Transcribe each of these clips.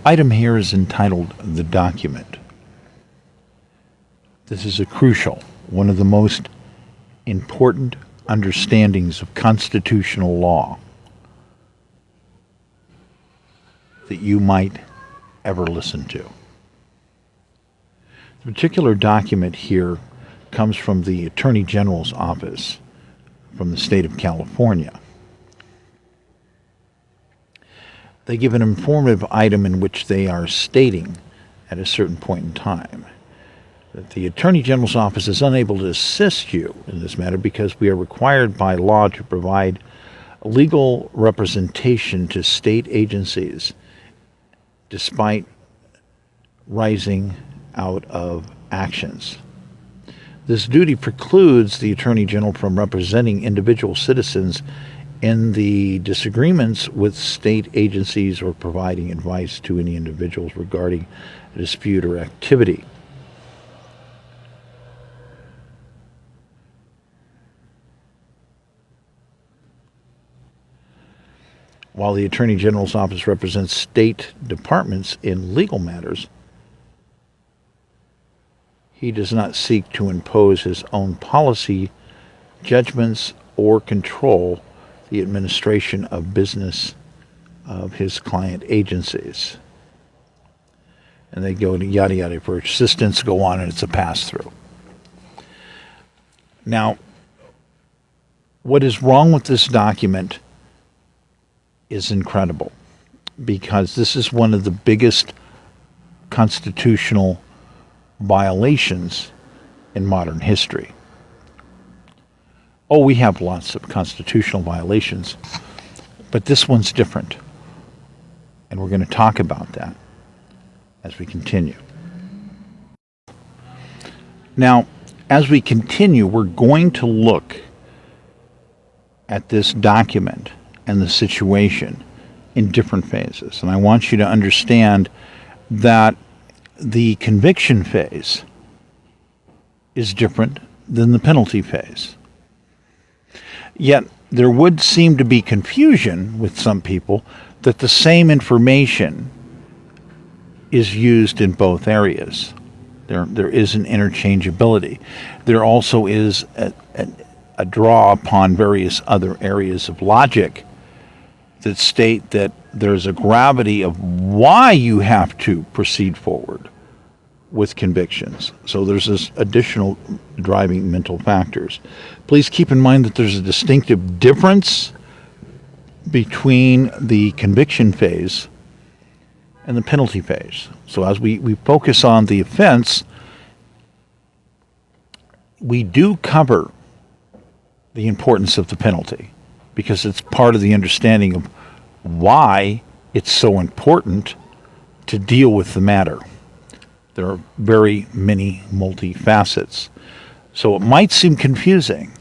Item here is entitled The Document. This is a crucial, one of the most important understandings of constitutional law that you might ever listen to. The particular document here comes from the Attorney General's office from the state of California. They give an informative item in which they are stating at a certain point in time that the Attorney General's office is unable to assist you in this matter because we are required by law to provide legal representation to state agencies despite rising out of actions. This duty precludes the Attorney General from representing individual citizens in the disagreements with state agencies or providing advice to any individuals regarding a dispute or activity. While the Attorney General's office represents state departments in legal matters, he does not seek to impose his own policy, judgments, or control the administration of business of his client agencies. And they go to yada yada for assistance, go on, and it's a pass-through. Now, what is wrong with this document is incredible, because this is one of the biggest constitutional violations in modern history. Oh, we have lots of constitutional violations, but this one's different. And we're going to talk about that as we continue. Now, as we continue, we're going to look at this document and the situation in different phases. And I want you to understand that the conviction phase is different than the penalty phase. Yet there would seem to be confusion with some people that the same information is used in both areas. There is an interchangeability. There also is a draw upon various other areas of logic that state that there's a gravity of why you have to proceed forward with convictions. So there's this additional driving mental factors. Please keep in mind that there's a distinctive difference between the conviction phase and the penalty phase. So as we focus on the offense, we do cover the importance of the penalty because it's part of the understanding of why it's so important to deal with the matter. There are very many multi-facets. So it might seem confusing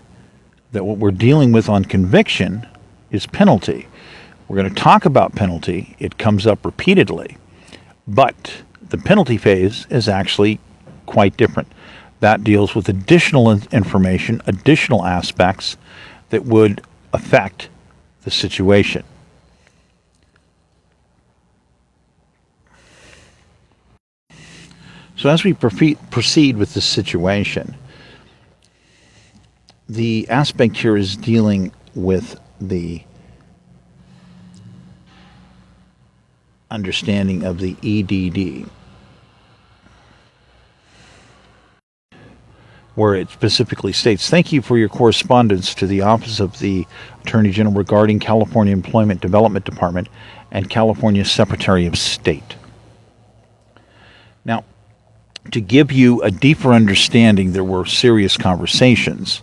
that what we're dealing with on conviction is penalty. We're going to talk about penalty. It comes up repeatedly. But the penalty phase is actually quite different. That deals with additional information, additional aspects that would affect the situation. So as we proceed with this situation, the aspect here is dealing with the understanding of the EDD, where it specifically states, "Thank you for your correspondence to the Office of the Attorney General regarding California Employment Development Department and California Secretary of State." Now, to give you a deeper understanding, there were serious conversations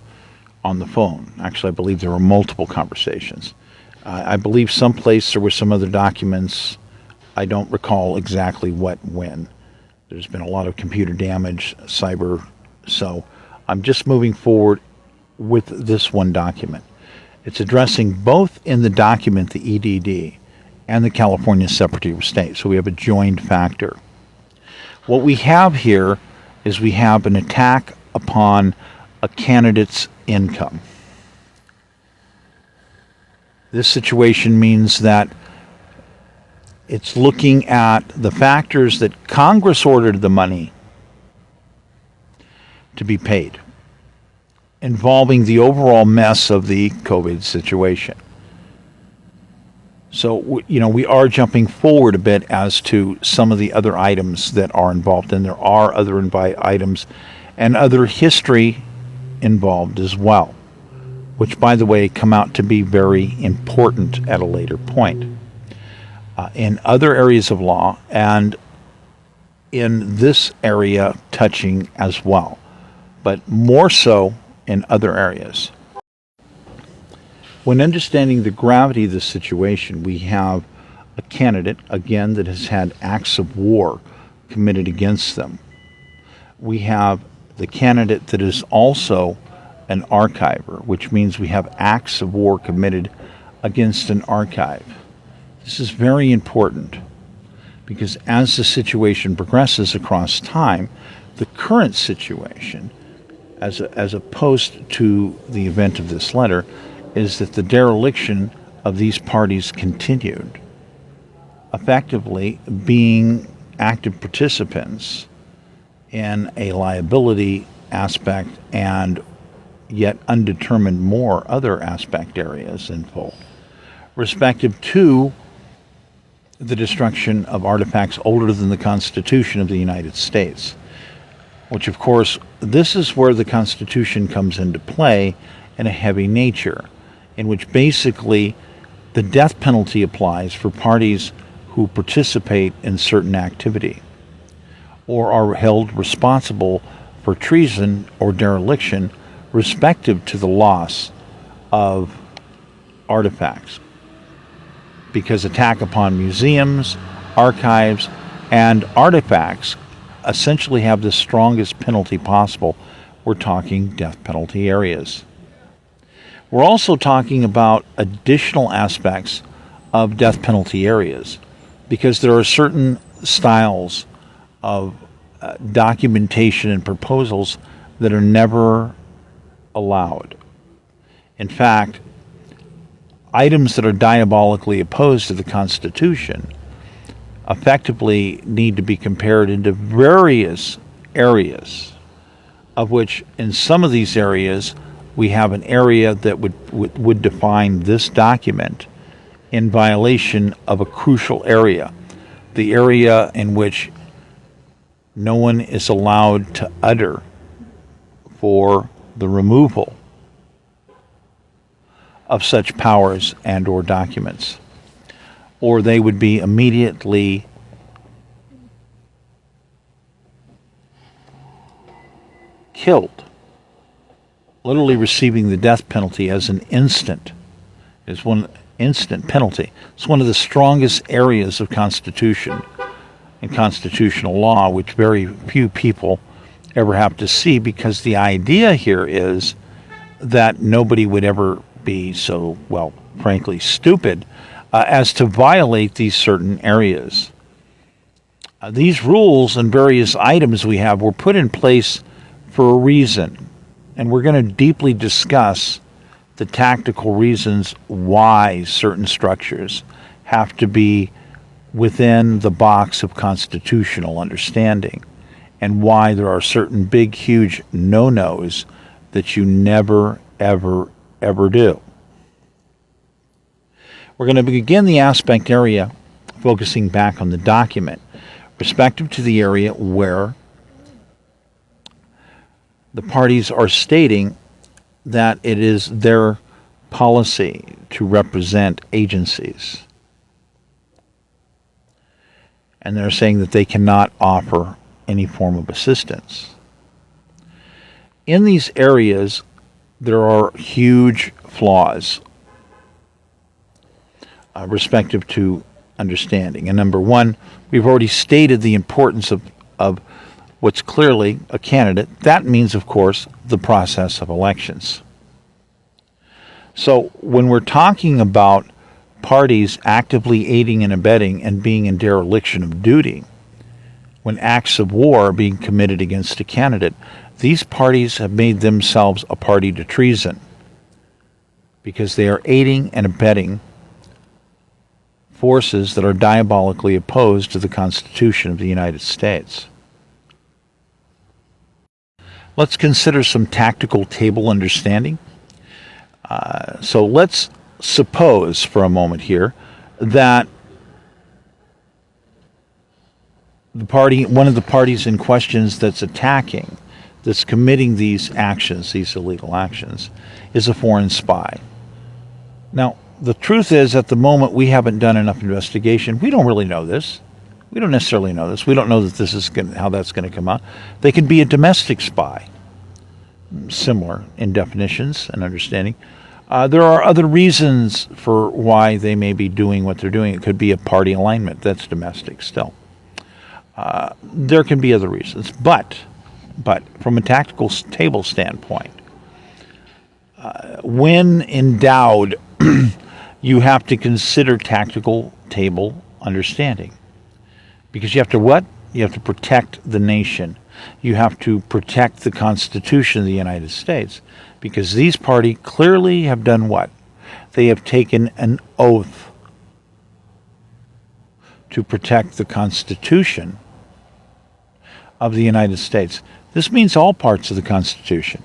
on the phone. Actually, I believe there were multiple conversations. I believe someplace there were some other documents. I don't recall exactly what, when. There's been a lot of computer damage, cyber, so I'm just moving forward with this one document. It's addressing both in the document, the EDD, and the California Secretary of State, so we have a joined factor. What we have here is we have an attack upon a candidate's income. This situation means that It's looking at the factors that Congress ordered the money to be paid, involving the overall mess of the COVID situation. So, we are jumping forward a bit as to some of the other items that are involved, and there are other items and other history involved as well, which, by the way, come out to be very important at a later point. In other areas of law and in this area touching as well, but more so in other areas. When understanding the gravity of the situation, we have a candidate, again, that has had acts of war committed against them. We have the candidate that is also an archiver, which means we have acts of war committed against an archive. This is very important because as the situation progresses across time, the current situation, as opposed to the event of this letter, is that the dereliction of these parties continued, effectively being active participants in a liability aspect and yet undetermined more other aspect areas in full, respective to the destruction of artifacts older than the Constitution of the United States, which, of course, this is where the Constitution comes into play in a heavy nature, in which basically the death penalty applies for parties who participate in certain activity or are held responsible for treason or dereliction respective to the loss of artifacts. Because attack upon museums, archives, and artifacts essentially have the strongest penalty possible. We're talking death penalty areas. We're also talking about additional aspects of death penalty areas because there are certain styles of documentation and proposals that are never allowed. In fact, items that are diabolically opposed to the Constitution effectively need to be compared into various areas, of which in some of these areas we have an area that would define this document in violation of a crucial area, the area in which no one is allowed to utter for the removal of such powers and or documents, or they would be immediately killed, literally receiving the death penalty as an instant penalty. It's one of the strongest areas of Constitution and constitutional law, which very few people ever have to see, because the idea here is that nobody would ever be so, well, frankly, stupid as to violate these certain areas. These rules and various items we have were put in place for a reason, and we're going to deeply discuss the tactical reasons why certain structures have to be within the box of constitutional understanding, and why there are certain big, huge no-nos that you never, ever, ever do. We're going to begin the aspect area focusing back on the document, respective to the area where the parties are stating that it is their policy to represent agencies. And they're saying that they cannot offer any form of assistance. In these areas, there are huge flaws respective to understanding. And number one, we've already stated the importance of what's clearly a candidate. That means, of course, the process of elections. So when we're talking about parties actively aiding and abetting and being in dereliction of duty, when acts of war are being committed against a candidate, these parties have made themselves a party to treason because they are aiding and abetting forces that are diabolically opposed to the Constitution of the United States. Let's consider some tactical table understanding. So let's suppose for a moment here that one of the parties in questions that's attacking, that's committing these actions, these illegal actions, is a foreign spy. Now, the truth is, at the moment, we haven't done enough investigation. We don't really know this. We don't necessarily know this. We don't know that this is how that's going to come out. They could be a domestic spy, similar in definitions and understanding. There are other reasons for why they may be doing what they're doing. It could be a party alignment. That's domestic still. There can be other reasons. But from a tactical table standpoint, when endowed, you have to consider tactical table understanding. Because you have to what? You have to protect the nation. You have to protect the Constitution of the United States. Because these parties clearly have done what? They have taken an oath to protect the Constitution of the United States. This means all parts of the Constitution.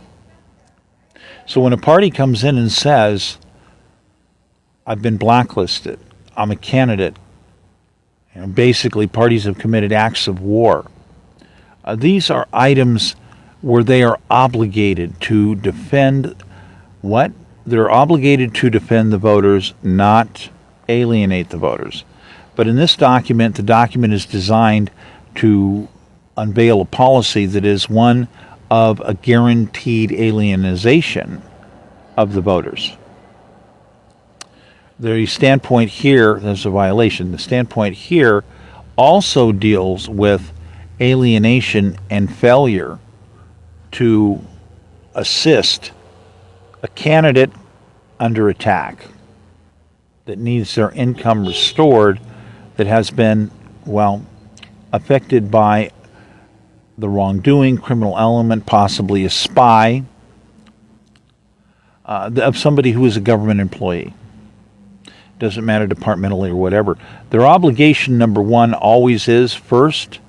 So when a party comes in and says, I've been blacklisted, I'm a candidate, and basically parties have committed acts of war, these are items where they are obligated to defend what? They're obligated to defend the voters, not alienate the voters. But in this document, the document is designed to unveil a policy that is one of a guaranteed alienization of the voters. The standpoint here, there's a violation. The standpoint here also deals with alienation and failure to assist a candidate under attack that needs their income restored, that has been, affected by the wrongdoing, criminal element, possibly a spy, of somebody who is a government employee. Doesn't matter departmentally or whatever. Their obligation, number one, always is first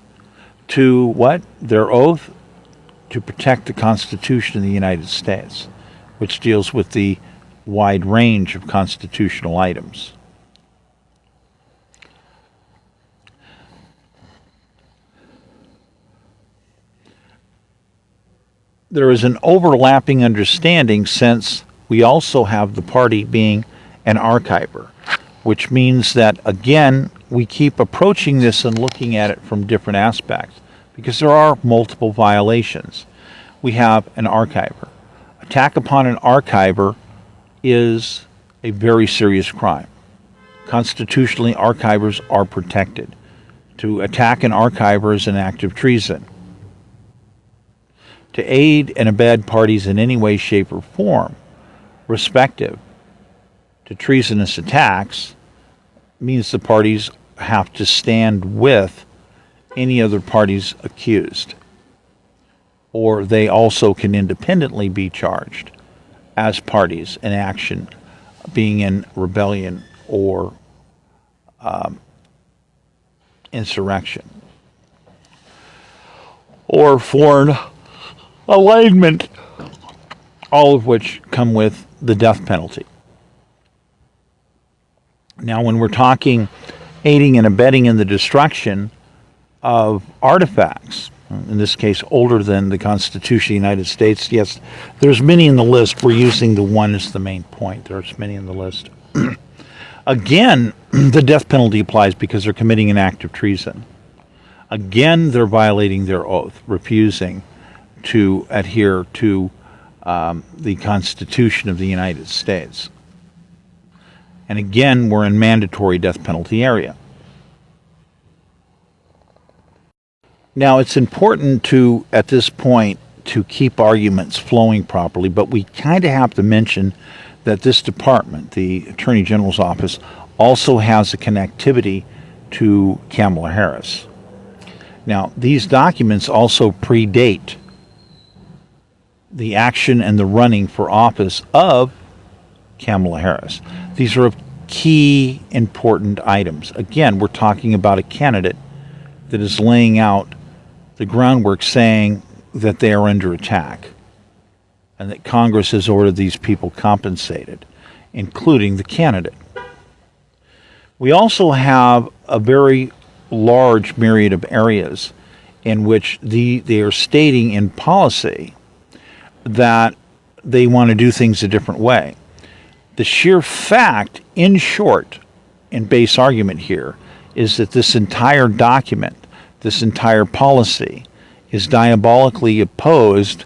to what? Their oath to protect the Constitution of the United States, which deals with the wide range of constitutional items. There is an overlapping understanding, since we also have the party being an archiver, which means that, again, we keep approaching this and looking at it from different aspects, because there are multiple violations. We have an archiver. Attack upon an archiver is a very serious crime. Constitutionally, archivers are protected. To attack an archiver is an act of treason. To aid and abet parties in any way, shape, or form, respective to treasonous attacks, means the parties have to stand with any other parties accused, or they also can independently be charged as parties in action, being in rebellion or insurrection or foreign alignment, all of which come with the death penalty. Now, when we're talking aiding and abetting in the destruction of artifacts, in this case older than the Constitution of the United States, yes, there's many in the list. We're using the one as the main point. There's many in the list. Again, the death penalty applies because they're committing an act of treason. Again, they're violating their oath, refusing to adhere to the Constitution of the United States. And again, we're in mandatory death penalty area. Now, it's important to, at this point, to keep arguments flowing properly, but we kind of have to mention that this department, the Attorney General's office, also has a connectivity to Kamala Harris. Now, these documents also predate the action and the running for office of Kamala Harris. These are of key important items. Again, we're talking about a candidate that is laying out the groundwork saying that they are under attack and that Congress has ordered these people compensated, including the candidate. We also have a very large myriad of areas in which they are stating in policy that they want to do things a different way. The sheer fact, in short, in base argument here, is that this entire document, this entire policy, is diabolically opposed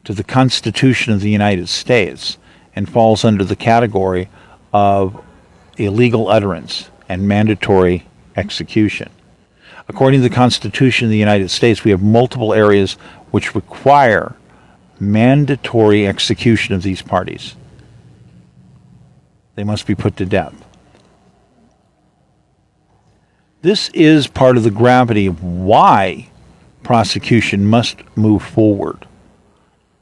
to the Constitution of the United States and falls under the category of illegal utterance and mandatory execution. According to the Constitution of the United States, we have multiple areas which require mandatory execution of these parties. They must be put to death. This is part of the gravity of why prosecution must move forward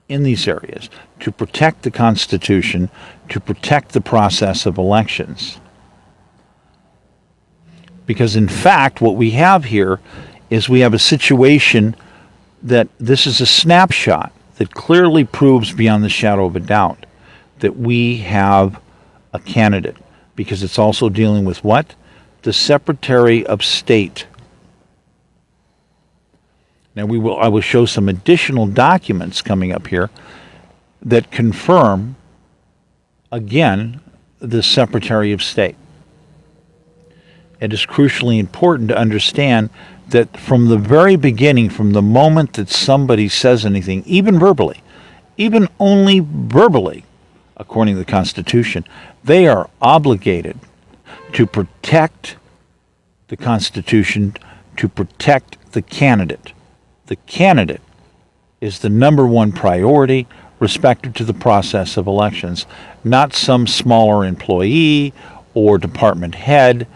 in these areas to protect the Constitution, to protect the process of elections. Because in fact, what we have here is we have a situation that this is a snapshot that clearly proves beyond the shadow of a doubt that we have a candidate, because it's also dealing with what? The Secretary of State. Now I will show some additional documents coming up here that confirm, again, the Secretary of State. It is crucially important to understand that from the very beginning, from the moment that somebody says anything, even verbally, even only verbally, according to the Constitution, they are obligated to protect the Constitution, to protect the candidate. The candidate is the number one priority respective to the process of elections, not some smaller employee or department head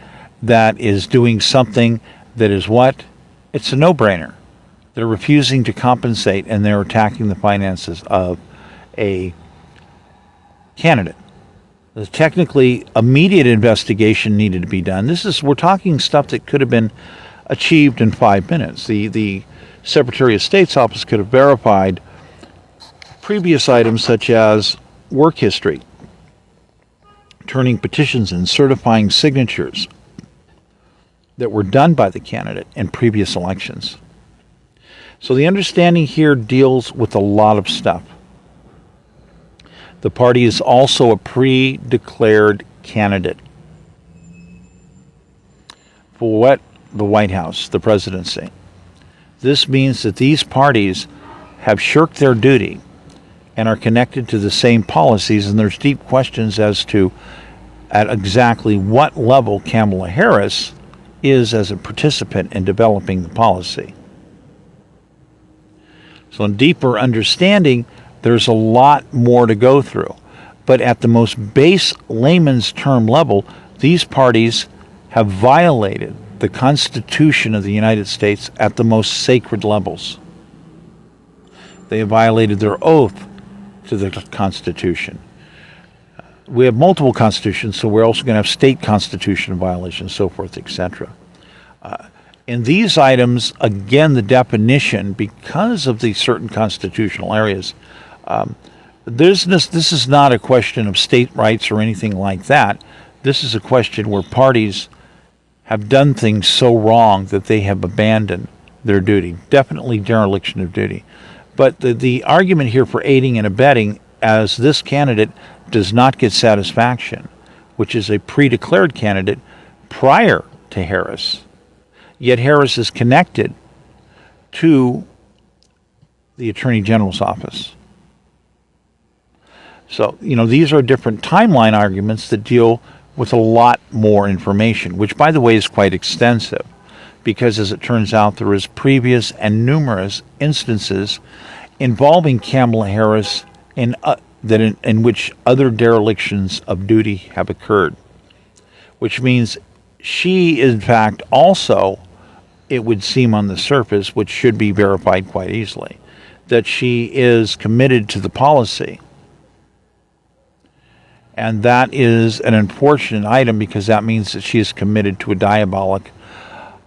that is doing something that is what? It's a no-brainer. They're refusing to compensate and they're attacking the finances of a candidate. There's technically immediate investigation needed to be done. We're talking stuff that could have been achieved in 5 minutes. The Secretary of State's office could have verified previous items such as work history, turning petitions in, certifying signatures that were done by the candidate in previous elections. So the understanding here deals with a lot of stuff. The party is also a pre-declared candidate for what? The White House, the presidency. This means that these parties have shirked their duty and are connected to the same policies, and there's deep questions as to at exactly what level Kamala Harris is as a participant in developing the policy. So in deeper understanding, there's a lot more to go through. But at the most base layman's term level, these parties have violated the Constitution of the United States at the most sacred levels. They have violated their oath to the Constitution. We have multiple constitutions, so we're also going to have state constitution violations, so forth, etc. In these items, again, the definition, because of the certain constitutional areas, this is not a question of state rights or anything like that. This is a question where parties have done things so wrong that they have abandoned their duty. Definitely dereliction of duty. But the argument here for aiding and abetting, as this candidate does not get satisfaction, which is a pre-declared candidate prior to Harris, yet Harris is connected to the Attorney General's office. So, these are different timeline arguments that deal with a lot more information, which, by the way, is quite extensive, because as it turns out, there is previous and numerous instances involving Kamala Harris in which other derelictions of duty have occurred, which means she, in fact, also, it would seem on the surface, which should be verified quite easily, that she is committed to the policy And that is an unfortunate item because that means that she is committed to a diabolic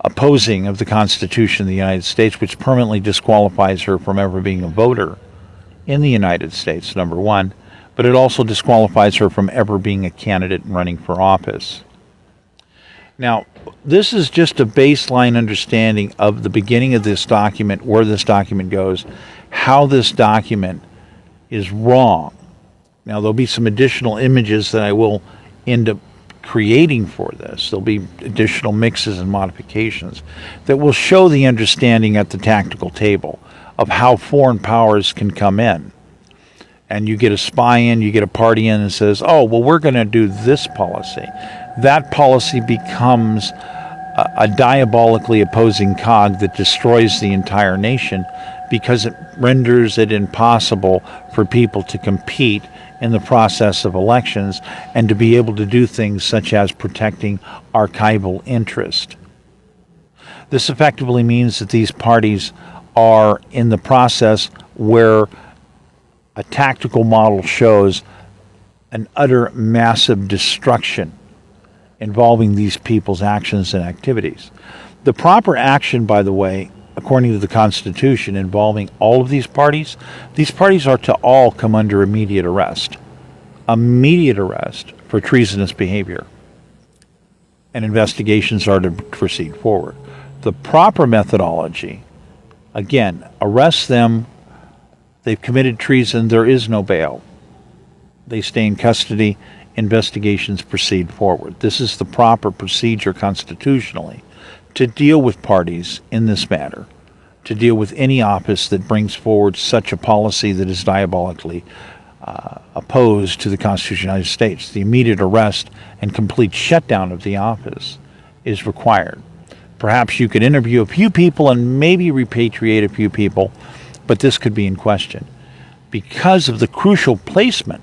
opposing of the Constitution of the United States, which permanently disqualifies her from ever being a voter in the United States, number one. But it also disqualifies her from ever being a candidate and running for office. Now, this is just a baseline understanding of the beginning of this document, where this document goes, how this document is wrong. Now, there'll be some additional images that I will end up creating for this. There'll be additional mixes and modifications that will show the understanding at the tactical table of how foreign powers can come in. And you get a spy in, you get a party in and says, oh, well, we're going to do this policy. That policy becomes a diabolically opposing cog that destroys the entire nation because it renders it impossible for people to compete in the process of elections and to be able to do things such as protecting archival interest. This effectively means that these parties are in the process where a tactical model shows an utter massive destruction involving these people's actions and activities. The proper action, by the way, according to the Constitution, involving all of these parties are to all come under immediate arrest. Immediate arrest for treasonous behavior. And investigations are to proceed forward. The proper methodology, again, arrest them. They've committed treason. There is no bail. They stay in custody. Investigations proceed forward. This is the proper procedure constitutionally to deal with parties in this matter, to deal with any office that brings forward such a policy that is diabolically opposed to the Constitution of the United States. The immediate arrest and complete shutdown of the office is required. Perhaps you could interview a few people and maybe repatriate a few people, but this could be in question. Because of the crucial placement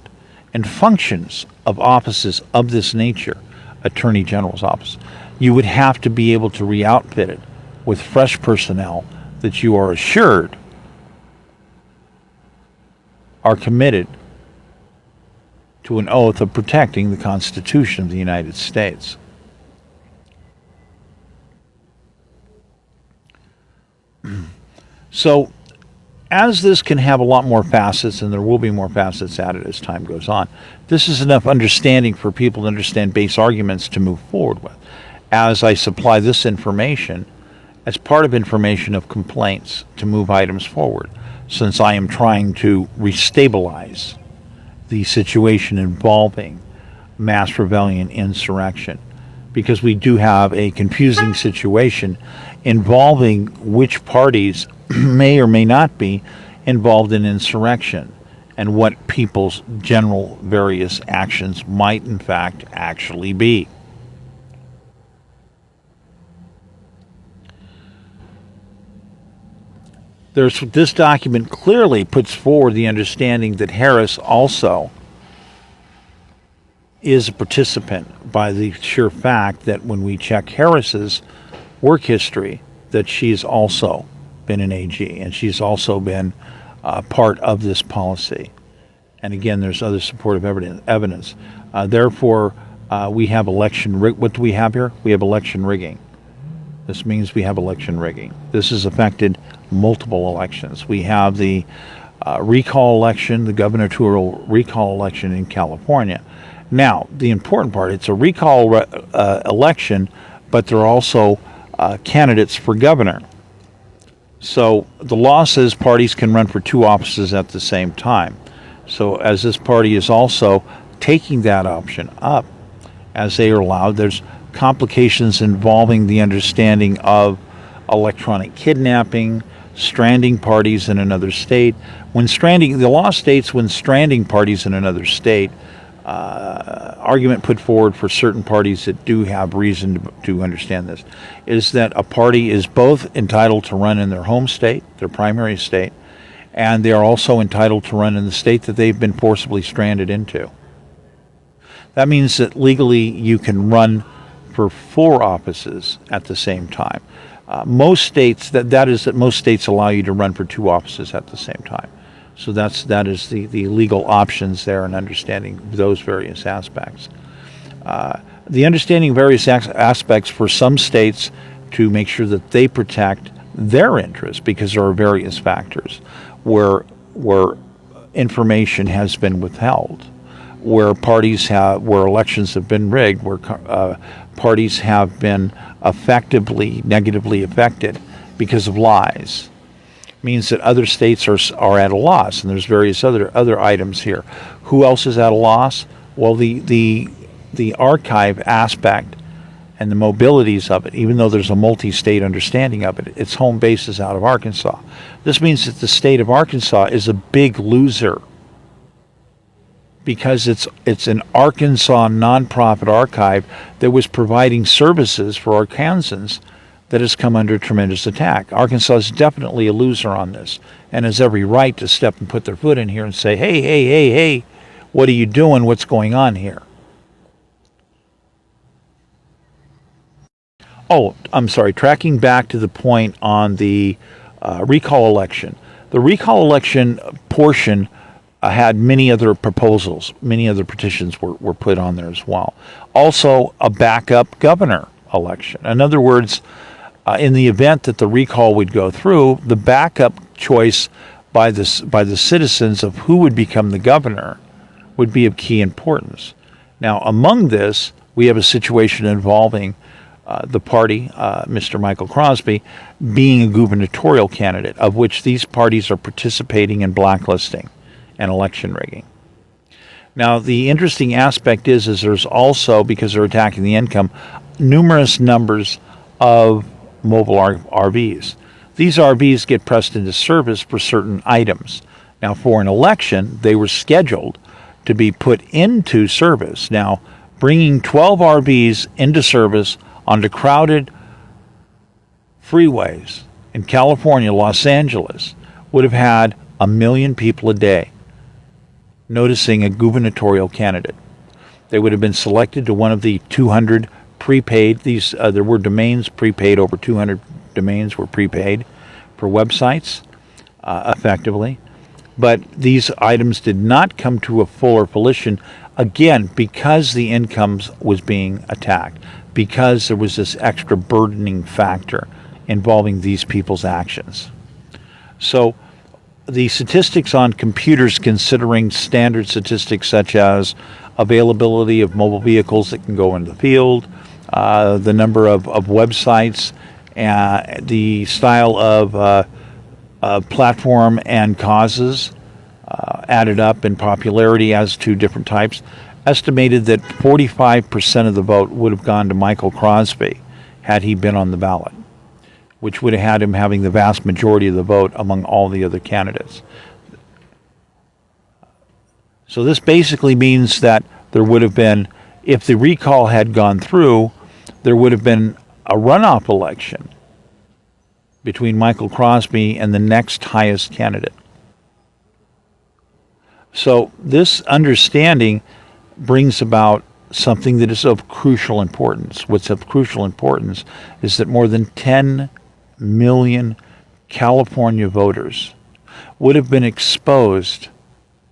and functions of offices of this nature, Attorney General's office, you would have to be able to re-outfit it with fresh personnel that you are assured are committed to an oath of protecting the Constitution of the United States. So, as this can have a lot more facets, and there will be more facets added as time goes on, this is enough understanding for people to understand base arguments to move forward with. As I supply this information as part of information of complaints to move items forward, since I am trying to restabilize the situation involving mass rebellion, insurrection, because we do have a confusing situation involving which parties may or may not be involved in insurrection and what people's general various actions might in fact actually be. This document clearly puts forward the understanding that Harris also is a participant by the sheer fact that when we check Harris's work history, that she's also been an AG and she's also been part of this policy. And again, there's other supportive evidence. Therefore, we have election what do we have here? We have election rigging. This means we have election rigging. This has affected multiple elections. We have the recall election, the gubernatorial recall election in California. Now, the important part, it's a recall election, but there are also candidates for governor. So the law says parties can run for two offices at the same time. So as this party is also taking that option up, as they are allowed, there's complications involving the understanding of electronic kidnapping, stranding parties in another state. The law states when stranding parties in another state, argument put forward for certain parties that do have reason to understand this, is that a party is both entitled to run in their home state, their primary state, and they are also entitled to run in the state that they've been forcibly stranded into. That means that legally you can run for 4 offices at the same time. Most states, that is that most states allow you to run for 2 offices at the same time. So that is the legal options there and understanding those various aspects. The understanding various aspects for some states to make sure that they protect their interests, because there are various factors where information has been withheld, where elections have been rigged, where parties have been effectively negatively affected because of lies. Means that other states are at a loss, and there's various other items here. Who else is at a loss? Well, the archive aspect and the mobilities of it, even though there's a multi-state understanding of it, its home base is out of Arkansas. This means that the state of Arkansas is a big loser, because it's an Arkansas nonprofit archive that was providing services for Arkansans that has come under tremendous attack. Arkansas is definitely a loser on this, and has every right to step and put their foot in here and say, hey, what are you doing? What's going on here? Oh, I'm sorry, tracking back to the point on the recall election. The recall election portion had many other proposals, many other petitions were put on there as well. Also, a backup governor election. In other words, in the event that the recall would go through, the backup choice by the citizens of who would become the governor would be of key importance. Now, among this, we have a situation involving the party, Mr. Michael Crosby, being a gubernatorial candidate, of which these parties are participating in blacklisting and election rigging. Now, the interesting aspect is there's also, because they're attacking the income, numerous numbers of mobile RVs. These RVs get pressed into service for certain items. Now, for an election, they were scheduled to be put into service. Now, bringing 12 RVs into service onto crowded freeways in California, Los Angeles, would have had 1 million people a day noticing a gubernatorial candidate. They would have been selected to one of the 200 prepaid. There were domains prepaid. Over 200 domains were prepaid for websites, effectively. But these items did not come to a fuller fruition, again, because the income was being attacked, because there was this extra burdening factor involving these people's actions. So the statistics on computers, considering standard statistics such as availability of mobile vehicles that can go into the field, the number of websites, the style of platform and causes added up in popularity as to different types, estimated that 45% of the vote would have gone to Michael Crosby had he been on the ballot, which would have had him having the vast majority of the vote among all the other candidates. So this basically means that there would have been, if the recall had gone through, there would have been a runoff election between Michael Crosby and the next highest candidate. So this understanding brings about something that is of crucial importance. What's of crucial importance is that more than 10 million California voters would have been exposed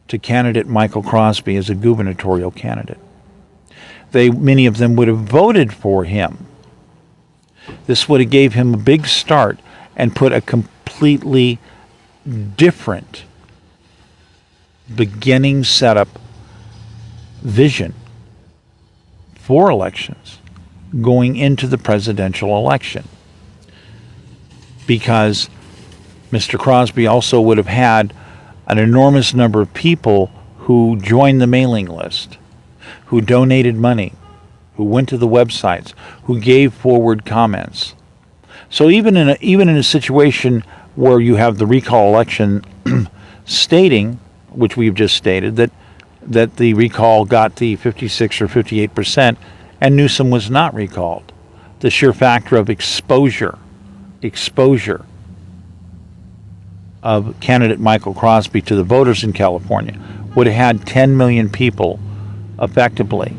to candidate Michael Crosby as a gubernatorial candidate. Many of them would have voted for him. This would have gave him a big start and put a completely different beginning setup vision for elections going into the presidential election, because Mr. Crosby also would have had an enormous number of people who joined the mailing list, who donated money, who went to the websites, who gave forward comments. So even in a situation where you have the recall election stating, which we've just stated, that the recall got the 56 or 58%, and Newsom was not recalled, the sheer factor of exposure of candidate Michael Crosby to the voters in California would have had 10 million people effectively,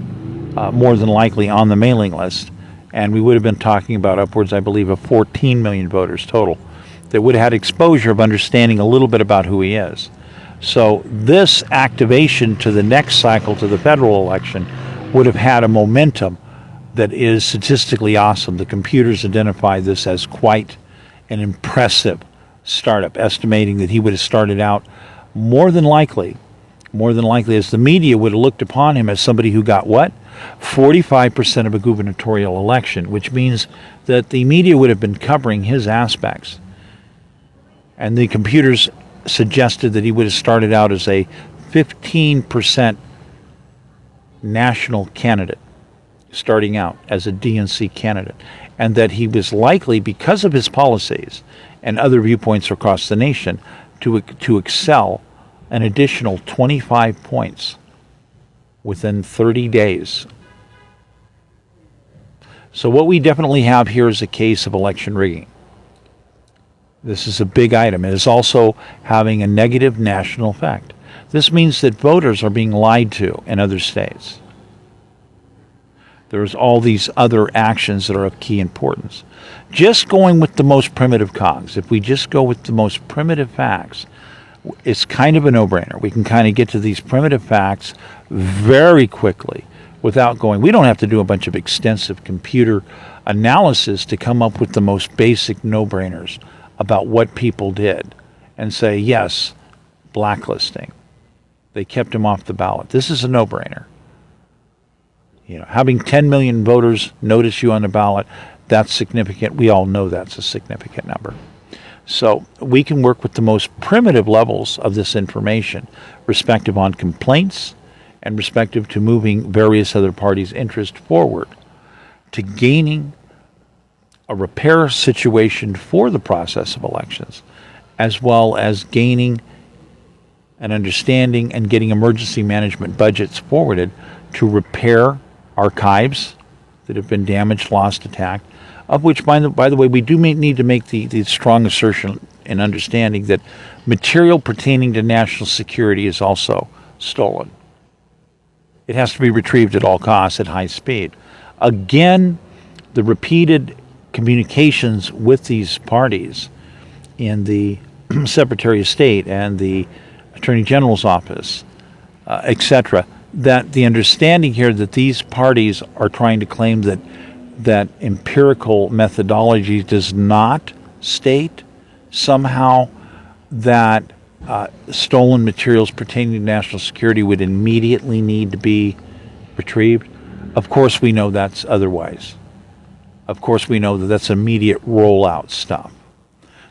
more than likely, on the mailing list, and we would have been talking about upwards, I believe, of 14 million voters total that would have had exposure of understanding a little bit about who he is. So this activation to the next cycle, to the federal election, would have had a momentum that is statistically awesome. The computers identify this as quite an impressive startup, estimating that he would have started out more than likely, as the media would have looked upon him as somebody who got what? 45% of a gubernatorial election, which means that the media would have been covering his aspects. And the computers suggested that he would have started out as a 15% national candidate, starting out as a DNC candidate, and that he was likely, because of his policies and other viewpoints across the nation, to excel an additional 25 points within 30 days. So what we definitely have here is a case of election rigging. This is a big item. It is also having a negative national effect. This means that voters are being lied to in other states. There's all these other actions that are of key importance. Just going with the most primitive cogs, if we just go with the most primitive facts, it's kind of a no-brainer. We can kind of get to these primitive facts very quickly without going. We don't have to do a bunch of extensive computer analysis to come up with the most basic no-brainers about what people did and say, yes, blacklisting. They kept him off the ballot. This is a no-brainer. You know, having 10 million voters notice you on the ballot, that's significant. We all know that's a significant number. So we can work with the most primitive levels of this information, respective on complaints and respective to moving various other parties' interest forward, to gaining a repair situation for the process of elections, as well as gaining an understanding and getting emergency management budgets forwarded to repair archives that have been damaged, lost, attacked, of which, by the way, we do need to make the strong assertion and understanding that material pertaining to national security is also stolen. It has to be retrieved at all costs at high speed. Again, the repeated communications with these parties in the Secretary of State and the Attorney General's office, etc., that the understanding here that these parties are trying to claim that empirical methodology does not state somehow that stolen materials pertaining to national security would immediately need to be retrieved. Of course we know that's otherwise. Of course we know that that's immediate rollout stuff.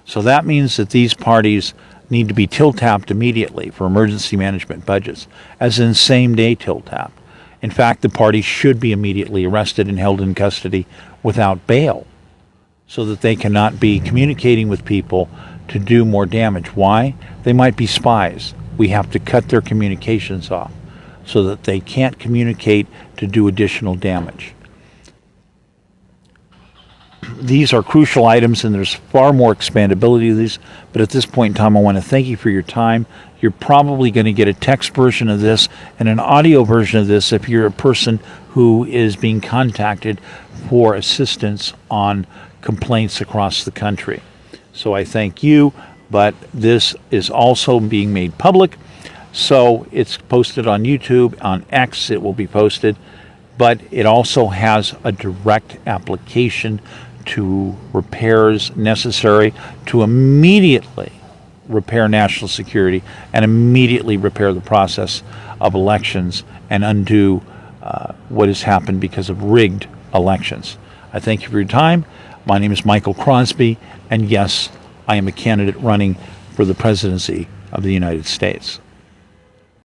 So that means that these parties need to be till-tapped immediately for emergency management budgets, as in same-day till-tap. In fact, the parties should be immediately arrested and held in custody without bail so that they cannot be communicating with people to do more damage. Why? They might be spies. We have to cut their communications off so that they can't communicate to do additional damage. These are crucial items, and there's far more expandability to these, but at this point in time, I want to thank you for your time. You're probably going to get a text version of this and an audio version of this if you're a person who is being contacted for assistance on complaints across the country. So I thank you, but this is also being made public, so it's posted on YouTube, on X it will be posted, but it also has a direct application to repairs necessary to immediately repair national security and immediately repair the process of elections and undo what has happened because of rigged elections. I thank you for your time. My name is Michael Crosby, and yes, I am a candidate running for the presidency of the United States.